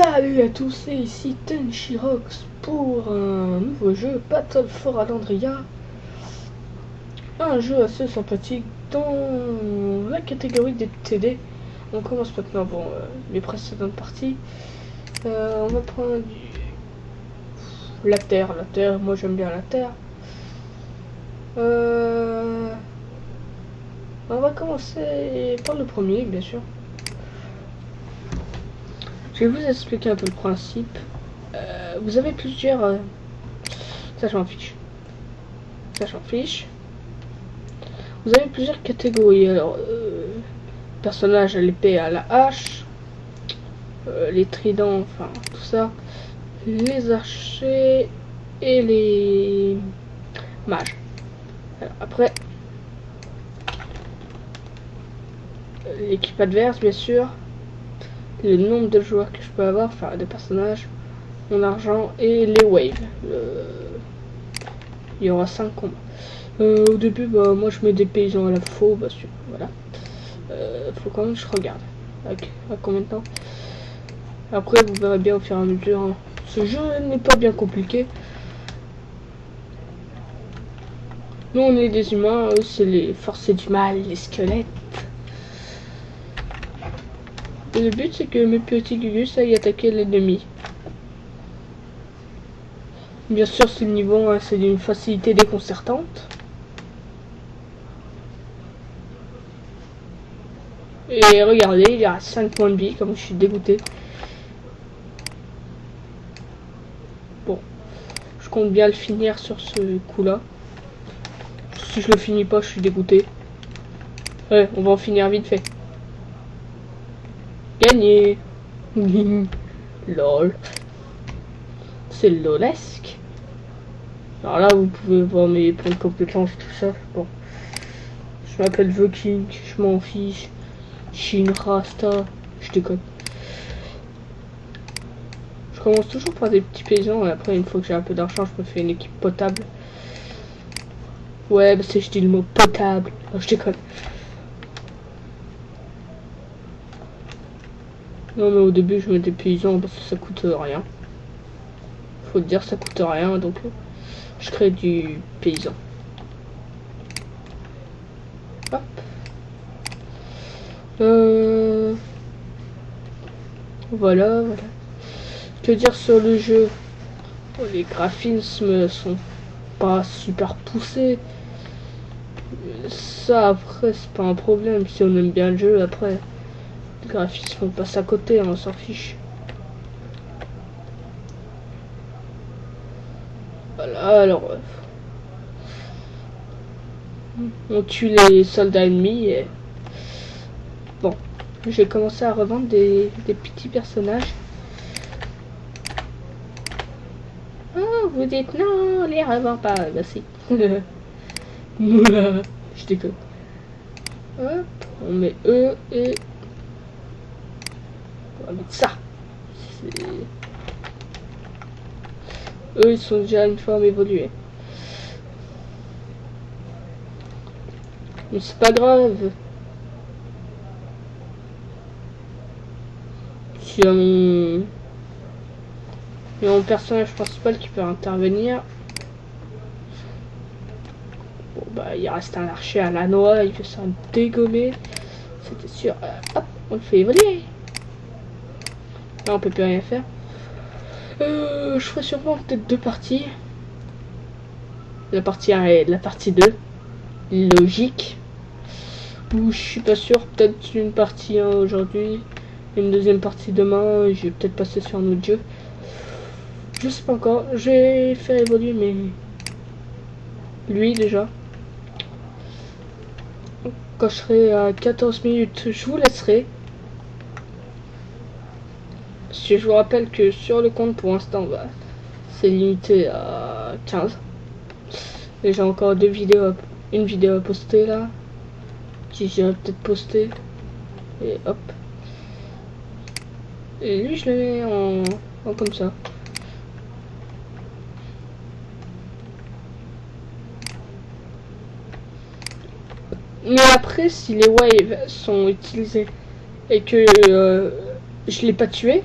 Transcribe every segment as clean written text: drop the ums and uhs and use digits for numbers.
Salut à tous, c'est ici Tenshirox pour un nouveau jeu Battle for Alandria. Un jeu assez sympathique dans la catégorie des TD. On commence maintenant, bon, les précédentes parties. On va prendre la terre, moi j'aime bien la terre. On va commencer par le premier, bien sûr. Je vais vous expliquer un peu le principe. Vous avez plusieurs... ça j'en fiche. Vous avez plusieurs catégories. Alors, personnages à l'épée, à la hache, les tridents, enfin tout ça, les archers et les mages. Alors, après, l'équipe adverse, bien sûr, le nombre de joueurs que je peux avoir, enfin de personnages, mon argent et les waves. Il y aura 5 combats. Au début, bah, moi je mets des paysans à la faux, bah, voilà. Faut quand même que je regarde. À combien de temps. Après, vous verrez bien au fur et à mesure. Hein. Ce jeu n'est pas bien compliqué. Nous, on est des humains, eux, c'est les forces du mal, les squelettes. Et le but, c'est que mes petits gugus aillent attaquer l'ennemi. Bien sûr, ce niveau, hein, c'est d'une facilité déconcertante. Et regardez, il y a 5 points de vie, comme je suis dégoûté. Bon, je compte bien le finir sur ce coup-là. Si je le finis pas, je suis dégoûté. Ouais, on va en finir vite fait. Gagné. Lol. C'est lolesque. Alors là, vous pouvez voir mes points de compétences, tout ça. Bon. Je m'appelle The King, je m'en fiche. Shin Rasta, je déconne. Je commence toujours par des petits paysans et après, une fois que j'ai un peu d'argent, je me fais une équipe potable. Ouais, bah c'est je dis le mot potable. Oh, je déconne. Non, mais au début, je mets des paysans parce que ça coûte rien. Faut dire, ça coûte rien, donc je crée du paysan. Hop. Voilà. Que dire sur le jeu? Les graphismes sont pas super poussés. Ça, après, c'est pas un problème. Si on aime bien le jeu, après, les graphismes, on passe à côté, on s'en fiche. Voilà, alors... on tue les soldats ennemis et... Bon, j'ai commencé à revendre des petits personnages. Oh, vous dites non, on les revend pas. Bah si. Voilà, je déconne. Hop, on met eux et... on va mettre ça. Eux, ils sont déjà une forme évoluée. Mais c'est pas grave. Il y a mon personnage principal qui peut intervenir. Bon bah il reste un archer à la noix, il fait ça dégommer. C'était sûr. Hop, on le fait évoluer. Là on peut plus rien faire. Je ferai sûrement peut-être 2 parties. La partie 1 et la partie 2. Logique. Ou je suis pas sûr, peut-être une partie 1 aujourd'hui. Une deuxième partie demain, je vais peut-être passer sur un autre jeu. Je sais pas encore, je vais faire évoluer mais lui déjà. Quand je serai à 14 minutes, je vous laisserai. Si je vous rappelle que sur le compte pour l'instant, bah, c'est limité à 15. Et j'ai encore 2 vidéos, une vidéo à poster là. Qui j'irai peut-être poster. Et hop. Et lui je le mets en comme ça. Mais après, si les waves sont utilisés et que je l'ai pas tué,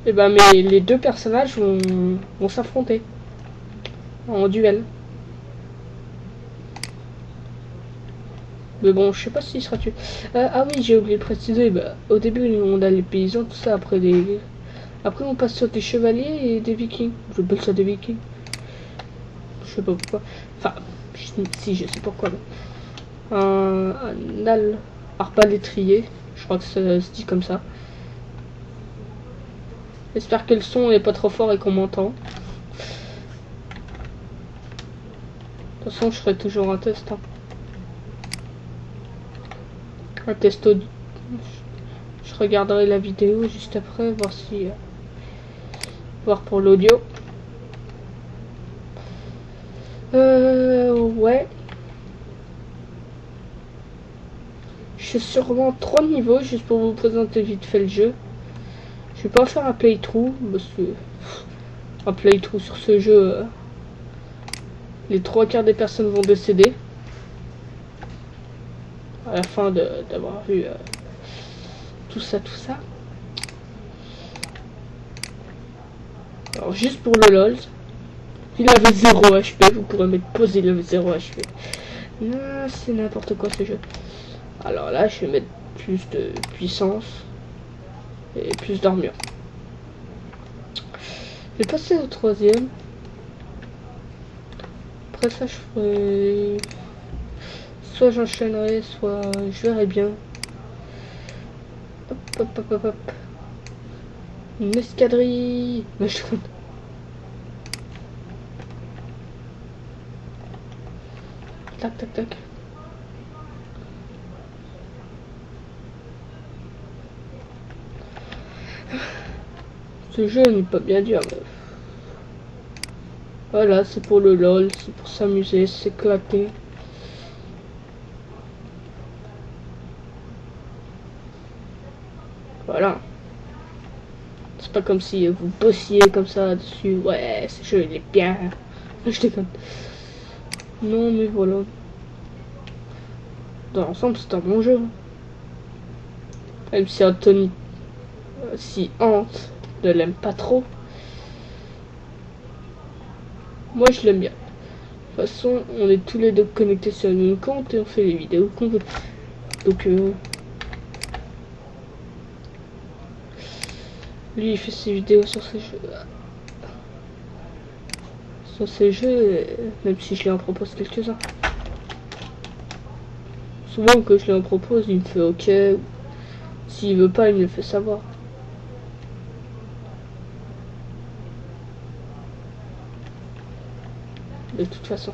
Et ben mais les deux personnages vont s'affronter en duel. Mais bon, je sais pas s'il sera tué. Ah oui, j'ai oublié de préciser, bah, au début on a les paysans, tout ça, après on passe sur des chevaliers et des vikings. Je appelle ça des vikings. Je sais pas pourquoi. Enfin, si, je sais pourquoi. Mais... un arbalétrier, je crois que ça se dit comme ça. J'espère que le son est pas trop fort et qu'on m'entend. De toute façon, je ferai toujours un test. Hein. Un test audio. Je regarderai la vidéo juste après, voir si... voir pour l'audio. Ouais. Je suis sûrement 3 niveaux, juste pour vous présenter vite fait le jeu. Je vais pas faire un playthrough, parce que... un playthrough sur ce jeu... les 3/4 des personnes vont décéder. À la fin d'avoir vu... tout ça. Alors juste pour le LOL, il avait 0 HP, vous pourrez mettre pause, il avait 0 HP. Non, c'est n'importe quoi ce jeu. Alors là, je vais mettre plus de puissance et plus d'armure. Je vais passer au 3e. Après ça, je ferai... soit j'enchaînerai, soit je verrai bien. Hop. Une escadrille. Mais je... Tac. Ce jeu n'est pas bien dur. Mais... voilà, c'est pour le LOL, c'est pour s'amuser, s'éclater. Voilà. C'est pas comme si vous bossiez comme ça dessus. Ouais, ce jeu il est bien. Je déconne. Non mais voilà. Dans l'ensemble c'est un bon jeu. Même si Anthony si Hante ne l'aime pas trop. Moi je l'aime bien. De toute façon on est tous les deux connectés sur le même compte et on fait les vidéos qu'on veut. Donc lui il fait ses vidéos sur ses jeux. Sur ces jeux, même si je lui en propose quelques-uns. Souvent que je lui en propose, il me fait ok. S'il veut pas, il me le fait savoir. De toute façon.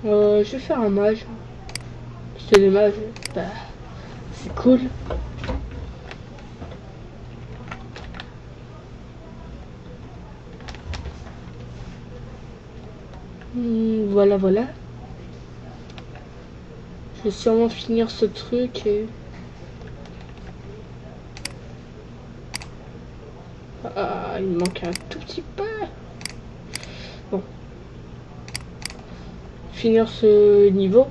Je vais faire un mage. C'est les mages, bah, c'est cool. Voilà. Je vais sûrement finir ce truc et... ah, il me manque un tout petit peu. Bon. Finir ce niveau.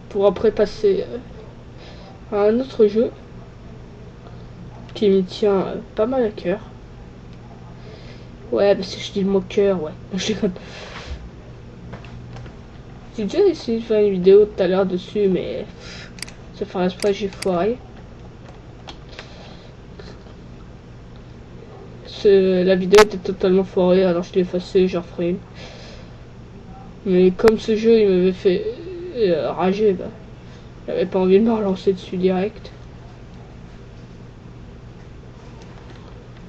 Pour après passer à un autre jeu. Qui me tient pas mal à cœur. Ouais, parce que je dis le mot cœur, ouais. Je déconne. J'ai déjà essayé de faire une vidéo tout à l'heure dessus, mais ça faire exprès, j'ai foiré. La vidéo était totalement foirée, alors je l'ai effacée, j'en referai une. Mais comme ce jeu il m'avait fait rager, bah, j'avais pas envie de me relancer dessus direct.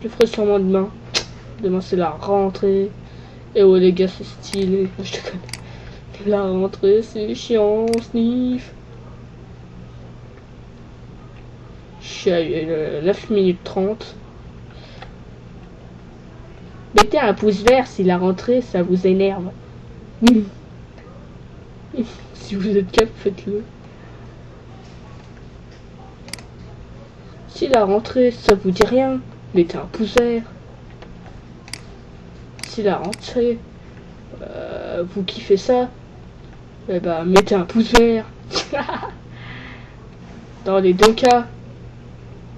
Je ferai sûrement demain. Demain c'est la rentrée. Et ouais les gars c'est stylé. Je te connais. La rentrée c'est chiant, sniff. Je suis à 9 minutes 30. Mettez un pouce vert si la rentrée ça vous énerve. Si vous êtes cap, faites-le. Si la rentrée ça vous dit rien, mettez un pouce vert. Si la rentrée vous kiffez ça, eh ben mettez un pouce vert. Dans les deux cas,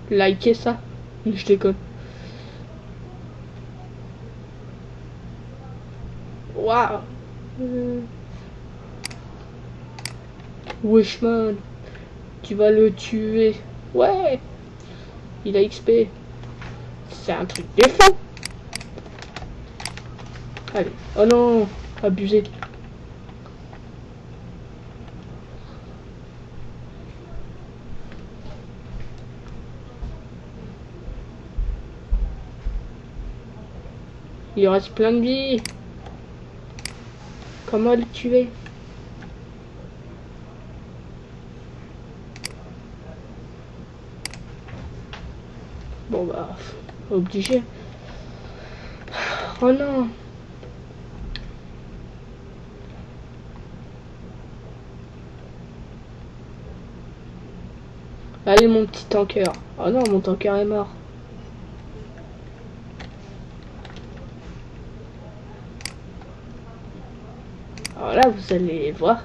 likez ça. Je déconne. Waouh. Wishman, tu vas le tuer. Ouais. Il a XP. C'est un truc de fou. Allez. Oh non. Abusé. Il reste plein de vie. Comment le tuer? Bon bah, obligé. Oh non. Allez mon petit tanker. Oh non, mon tanker est mort. Alors là, vous allez voir.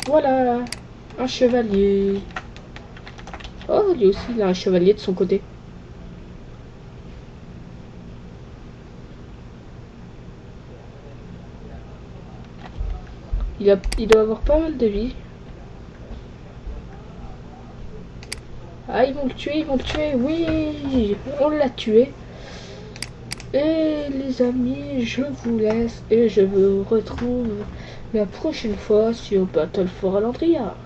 Voilà, un chevalier. Oh, lui aussi, il a un chevalier de son côté. Il doit avoir pas mal de vie. Ah, ils vont le tuer, oui, on l'a tué. Et les amis, je vous laisse et je vous retrouve la prochaine fois sur Battle for Alandria.